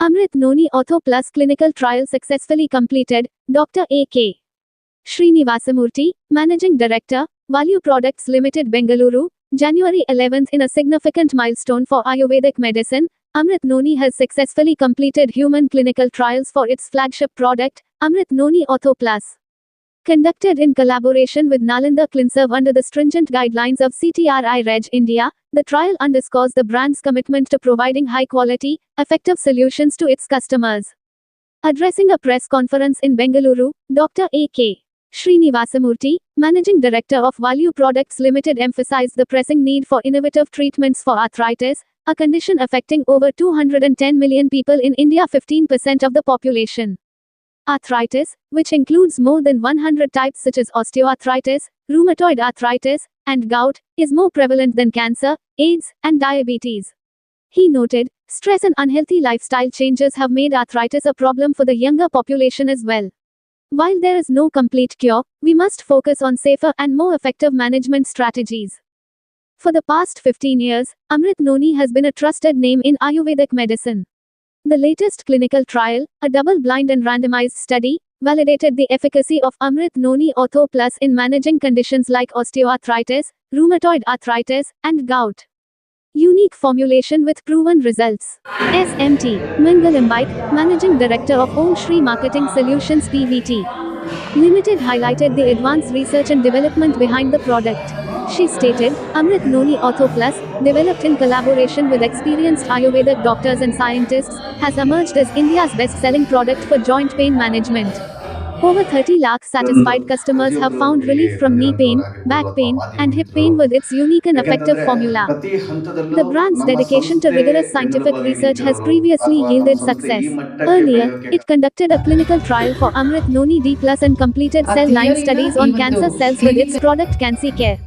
Amrit Noni Ortho Plus clinical trial successfully completed. Dr. A.K. Srinivasamurthy, Managing Director, Value Products Limited, Bengaluru, January 11th. In a significant milestone for Ayurvedic medicine, Amrit Noni has successfully completed human clinical trials for its flagship product, Amrit Noni Ortho Plus. Conducted in collaboration with Nalanda ClinServe under the stringent guidelines of CTRI Reg India, the trial underscores the brand's commitment to providing high-quality, effective solutions to its customers. Addressing a press conference in Bengaluru, Dr. A.K. Srinivasamurthy, Managing Director of Value Products Limited, emphasized the pressing need for innovative treatments for arthritis, a condition affecting over 210 million people in India, 15% of the population. Arthritis, which includes more than 100 types such as osteoarthritis, rheumatoid arthritis, and gout, is more prevalent than cancer, AIDS, and diabetes. He noted, stress and unhealthy lifestyle changes have made arthritis a problem for the younger population as well. While there is no complete cure, we must focus on safer and more effective management strategies. For the past 15 years, Amrit Noni has been a trusted name in Ayurvedic medicine. The latest clinical trial, a double-blind and randomized study, validated the efficacy of Amrit Noni Ortho Plus in managing conditions like osteoarthritis, rheumatoid arthritis, and gout. Unique formulation with proven results. SMT, Mangal Ambike, Managing Director of Om Shri Marketing Solutions Pvt. Limited, highlighted the advanced research and development behind the product. She stated, Amrit Noni Ortho Plus, developed in collaboration with experienced Ayurvedic doctors and scientists, has emerged as India's best-selling product for joint pain management. Over 30 lakh satisfied customers have found relief from knee pain, back pain, and hip pain with its unique and effective formula. The brand's dedication to rigorous scientific research has previously yielded success. Earlier, it conducted a clinical trial for Amrit Noni D Plus and completed cell line studies on cancer cells with its product Cancy Care.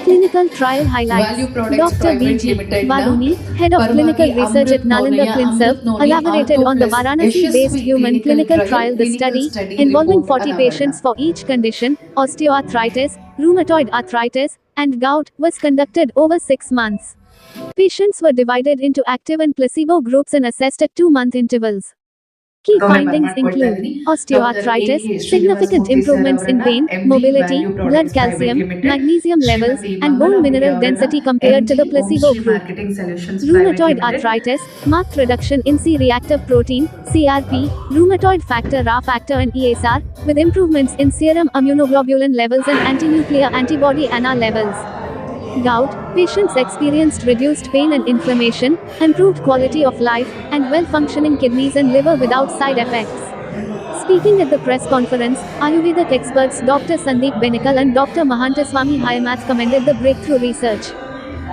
Clinical trial highlights. Dr. B.G. Baluni, Head of Clinical Research at Nalanda ClinServe, elaborated on the Varanasi-based human clinical trial. The study, involving 40 patients for each condition, osteoarthritis, rheumatoid arthritis, and gout, was conducted over 6 months. Patients were divided into active and placebo groups and assessed at 2-month intervals. Key findings include osteoarthritis, significant improvements in pain, mobility, blood calcium, magnesium levels, and bone mineral density compared to the placebo group. Rheumatoid arthritis, marked reduction in C-reactive protein, CRP, rheumatoid factor Ra factor and ESR, with improvements in serum immunoglobulin levels and anti-nuclear antibody ANA levels. Gout, patients experienced reduced pain and inflammation, improved quality of life, and well-functioning kidneys and liver without side effects. Speaking at the press conference, Ayurvedic experts Dr. Sandeep Benikal and Dr. Mahantaswamy Hayamath commended the breakthrough research.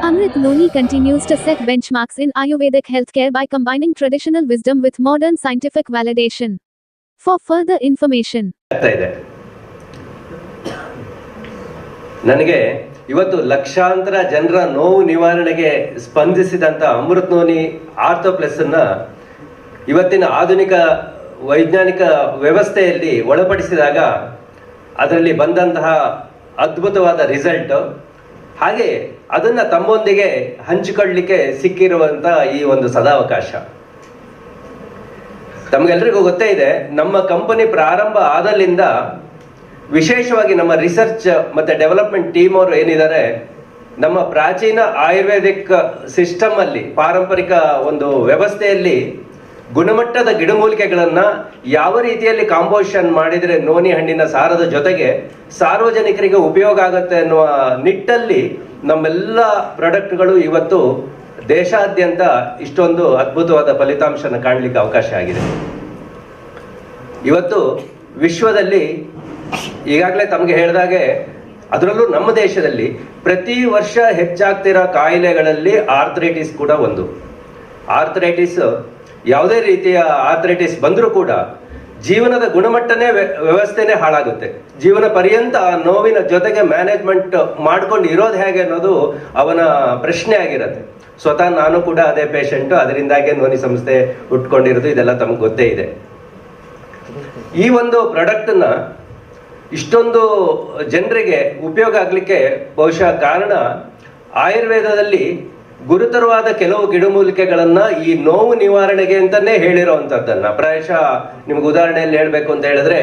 Amrit Noni continues to set benchmarks in Ayurvedic healthcare by combining traditional wisdom with modern scientific validation. For further information. ಇವತ್ತು ಲಕ್ಷಾಂತರ ಜನರ ನೋವು ನಿವಾರಣೆಗೆ ಸ್ಪಂದಿಸಿದಂಥ Amrit noni ortho plus ಅನ್ನ ಇವತ್ತಿನ ಆಧುನಿಕ ವೈಜ್ಞಾನಿಕ ವ್ಯವಸ್ಥೆಯಲ್ಲಿ ಒಳಪಡಿಸಿದಾಗ ಅದರಲ್ಲಿ ಬಂದಂತಹ ಅದ್ಭುತವಾದ ರಿಸಲ್ಟ್, ಹಾಗೆ ಅದನ್ನ ತಮ್ಮೊಂದಿಗೆ ಹಂಚಿಕೊಳ್ಳಲಿಕ್ಕೆ ಸಿಕ್ಕಿರುವಂತ ಈ ಒಂದು ಸದಾವಕಾಶ. ತಮಗೆಲ್ಲರಿಗೂ ಗೊತ್ತೇ ಇದೆ, ನಮ್ಮ ಕಂಪನಿ ಪ್ರಾರಂಭ ಆದಲ್ಲಿಂದ ವಿಶೇಷವಾಗಿ ನಮ್ಮ ರಿಸರ್ಚ್ ಮತ್ತೆ ಡೆವಲಪ್ಮೆಂಟ್ ಟೀಮ್ ಅವರು ಏನಿದ್ದಾರೆ, ನಮ್ಮ ಪ್ರಾಚೀನ ಆಯುರ್ವೇದಿಕ್ ಸಿಸ್ಟಮ್ ಅಲ್ಲಿ, ಪಾರಂಪರಿಕ ಒಂದು ವ್ಯವಸ್ಥೆಯಲ್ಲಿ ಗುಣಮಟ್ಟದ ಗಿಡಮೂಲಿಕೆಗಳನ್ನ ಯಾವ ರೀತಿಯಲ್ಲಿ ಕಾಂಪೋಸಿಷನ್ ಮಾಡಿದರೆ ನೋನಿ ಹಣ್ಣಿನ ಸಾರದ ಜೊತೆಗೆ ಸಾರ್ವಜನಿಕರಿಗೆ ಉಪಯೋಗ ಆಗುತ್ತೆ ಅನ್ನುವ ನಿಟ್ಟಲ್ಲಿ ನಮ್ಮೆಲ್ಲ ಪ್ರಾಡಕ್ಟ್ಗಳು ಇವತ್ತು ದೇಶಾದ್ಯಂತ ಇಷ್ಟೊಂದು ಅದ್ಭುತವಾದ ಫಲಿತಾಂಶನ ಕಾಣಲಿಕ್ಕೆ ಅವಕಾಶ ಆಗಿದೆ. ಇವತ್ತು ವಿಶ್ವದಲ್ಲಿ ಈಗಾಗಲೇ ತಮಗೆ ಹೇಳಿದಾಗೆ, ಅದರಲ್ಲೂ ನಮ್ಮ ದೇಶದಲ್ಲಿ ಪ್ರತಿ ವರ್ಷ ಹೆಚ್ಚಾಗ್ತಿರೋ ಕಾಯಿಲೆಗಳಲ್ಲಿ ಆರ್ಥರೈಟಿಸ್ ಕೂಡ ಒಂದು. ಆರ್ಥರೈಟಿಸ್, ಯಾವುದೇ ರೀತಿಯ ಆರ್ಥರೈಟಿಸ್ ಬಂದರೂ ಕೂಡ ಜೀವನದ ಗುಣಮಟ್ಟನೇ ವ್ಯವಸ್ಥೆನೇ ಹಾಳಾಗುತ್ತೆ. ಜೀವನ ಪರ್ಯಂತ ಆ ನೋವಿನ ಜೊತೆಗೆ ಮ್ಯಾನೇಜ್ಮೆಂಟ್ ಮಾಡ್ಕೊಂಡು ಇರೋದು ಹೇಗೆ ಅನ್ನೋದು ಅವನ ಪ್ರಶ್ನೆ ಆಗಿರುತ್ತೆ. ಸ್ವತಃ ನಾನು ಕೂಡ ಅದೇ ಪೇಷಂಟು, ಅದರಿಂದಾಗೆ ನೋನಿ ಸಂಸ್ಥೆ ಉಟ್ಕೊಂಡಿರೋದು, ಇದೆಲ್ಲ ತಮಗೆ ಗೊತ್ತೇ ಇದೆ. ಈ ಒಂದು ಪ್ರಾಡಕ್ಟನ್ನ ಇಷ್ಟೊಂದು ಜನರಿಗೆ ಉಪಯೋಗ ಆಗಲಿಕ್ಕೆ ಬಹುಶಃ ಕಾರಣ, ಆಯುರ್ವೇದದಲ್ಲಿ ಗುರುತರವಾದ ಕೆಲವು ಗಿಡಮೂಲಿಕೆಗಳನ್ನ ಈ ನೋವು ನಿವಾರಣೆಗೆ ಅಂತಾನೆ ಹೇಳಿರೋವಂಥದ್ದನ್ನ ಪ್ರಾಯಶಃ ನಿಮ್ಗೆ ಉದಾಹರಣೆಯಲ್ಲಿ ಹೇಳ್ಬೇಕು ಅಂತ ಹೇಳಿದ್ರೆ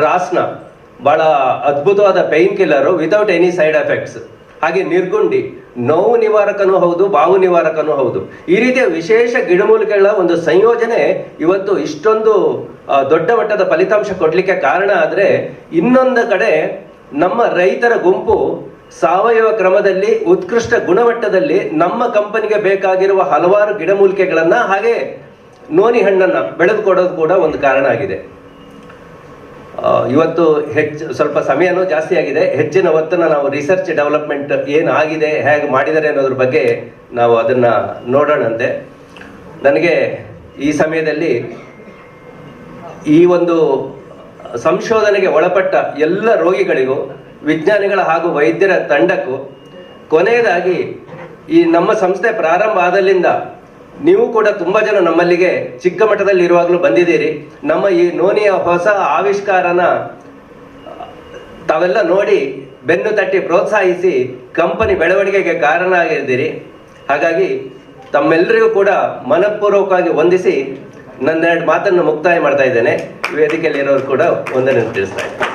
ರಾಸ್ನ ಬಹಳ ಅದ್ಭುತವಾದ pain killer without any side effects. ಹಾಗೆ ನಿರ್ಗುಂಡಿ ನೋವು ನಿವಾರಕನೂ ಹೌದು, ಬಾವು ನಿವಾರಕನೂ ಹೌದು. ಈ ರೀತಿಯ ವಿಶೇಷ ಗಿಡಮೂಲಿಕೆಗಳ ಒಂದು ಸಂಯೋಜನೆ ಇವತ್ತು ಇಷ್ಟೊಂದು ದೊಡ್ಡ ಮಟ್ಟದ ಫಲಿತಾಂಶ ಕೊಡ್ಲಿಕ್ಕೆ ಕಾರಣ ಆದ್ರೆ, ಇನ್ನೊಂದು ಕಡೆ ನಮ್ಮ ರೈತರ ಗುಂಪು ಸಾವಯವ ಕ್ರಮದಲ್ಲಿ ಉತ್ಕೃಷ್ಟ ಗುಣಮಟ್ಟದಲ್ಲಿ ನಮ್ಮ ಕಂಪನಿಗೆ ಬೇಕಾಗಿರುವ ಹಲವಾರು ಗಿಡಮೂಲಿಕೆಗಳನ್ನ ಹಾಗೆ ನೋನಿ ಹಣ್ಣನ್ನ ಬೆಳೆದುಕೊಡೋದು ಕೂಡ ಒಂದು ಕಾರಣ ಆಗಿದೆ. ಇವತ್ತು ಸ್ವಲ್ಪ ಸಮಯನೂ ಜಾಸ್ತಿ ಆಗಿದೆ. ಹೆಚ್ಚಿನ ಹೊತ್ತನ್ನ ನಾವು ರಿಸರ್ಚ್ ಡೆವಲಪ್ಮೆಂಟ್ ಏನಾಗಿದೆ, ಹೇಗೆ ಮಾಡಿದ್ದಾರೆ ಅನ್ನೋದ್ರ ಬಗ್ಗೆ ನಾವು ಅದನ್ನ ನೋಡೋಣಂತೆ. ನನಗೆ ಈ ಸಮಯದಲ್ಲಿ ಈ ಒಂದು ಸಂಶೋಧನೆಗೆ ಒಳಪಟ್ಟ ಎಲ್ಲ ರೋಗಿಗಳಿಗೂ, ವಿಜ್ಞಾನಿಗಳ ಹಾಗೂ ವೈದ್ಯರ ತಂಡಕ್ಕೂ, ಕೊನೆಯದಾಗಿ ಈ ನಮ್ಮ ಸಂಸ್ಥೆ ಪ್ರಾರಂಭ ಆದಲ್ಲಿಂದ ನೀವು ಕೂಡ ತುಂಬಾ ಜನ ನಮ್ಮಲ್ಲಿಗೆ ಚಿಕ್ಕ ಮಟ್ಟದಲ್ಲಿ ಇರುವಾಗಲೂ ಬಂದಿದ್ದೀರಿ. ನಮ್ಮ ಈ ನೋನಿಯ ಹೊಸ ಆವಿಷ್ಕಾರನ ತಾವೆಲ್ಲ ನೋಡಿ ಬೆನ್ನು ತಟ್ಟಿ ಪ್ರೋತ್ಸಾಹಿಸಿ ಕಂಪನಿ ಬೆಳವಣಿಗೆಗೆ ಕಾರಣ ಆಗಿದ್ದೀರಿ. ಹಾಗಾಗಿ ತಮ್ಮೆಲ್ಲರಿಗೂ ಕೂಡ ಮನಪೂರ್ವಕವಾಗಿ ವಂದಿಸಿ ನನ್ನ 2 ಮಾತನ್ನು ಮುಕ್ತಾಯ ಮಾಡ್ತಾ ಇದ್ದೇನೆ. ವೇದಿಕೆಯಲ್ಲಿ ಇರೋರು ಕೂಡ ವಂದನೆ ತಿಳಿಸ್ತಾ ಇದ್ದೇನೆ.